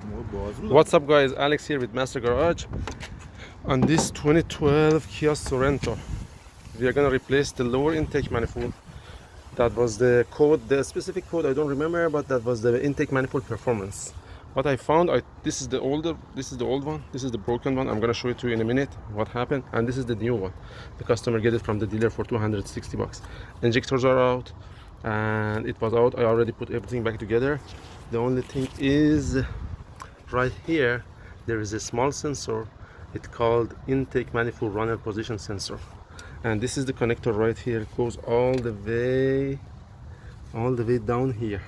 What's up guys, Alex here with Master Garage. On this 2012 Kia Sorento, we are gonna replace the lower intake manifold. That was the code, the specific code I don't remember, but that was the intake manifold performance. What I found, this is the old one, this is the broken one. I'm gonna show it to you in a minute what happened, and this is the new one. The customer get it from the dealer for 260 bucks. Injectors are out and it was out. I already put everything back together. The only thing is, right here there is a small sensor. It's called intake manifold runner position sensor, and this is the connector right here. It goes all the way down here.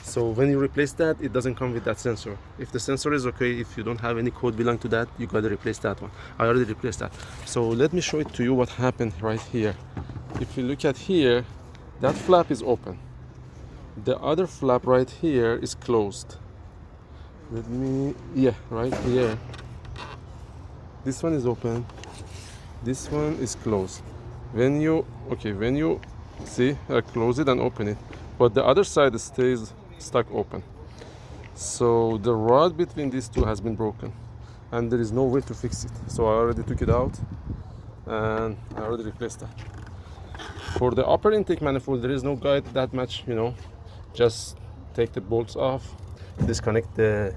So when you replace that, it doesn't come with that sensor. If the sensor is okay, if you don't have any code belong to that, you gotta replace that one. I already replaced that. So let me show it to you what happened right here. If you look at here, that flap is open. The other flap right here is closed. Right here. This one is open. This one is closed. When you see, I close it and open it, but the other side stays stuck open. So the rod between these two has been broken, and there is no way to fix it. So I already took it out and I already replaced that. For the upper intake manifold, there is no guide that much, just take the bolts off, disconnect the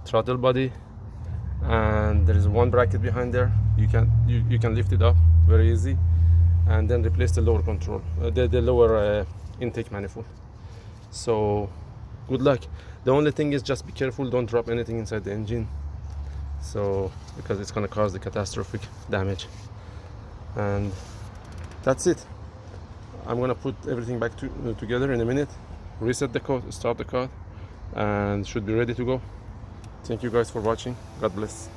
throttle body, and there is one bracket behind there. You can lift it up very easy, and then replace the lower control, the lower intake manifold. So good luck. The only thing is, just be careful, don't drop anything inside the engine, so because it's gonna cause the catastrophic damage. And that's it. I'm gonna put everything back together in a minute, reset the code, start the car, and should be ready to go. Thank you guys for watching. God bless.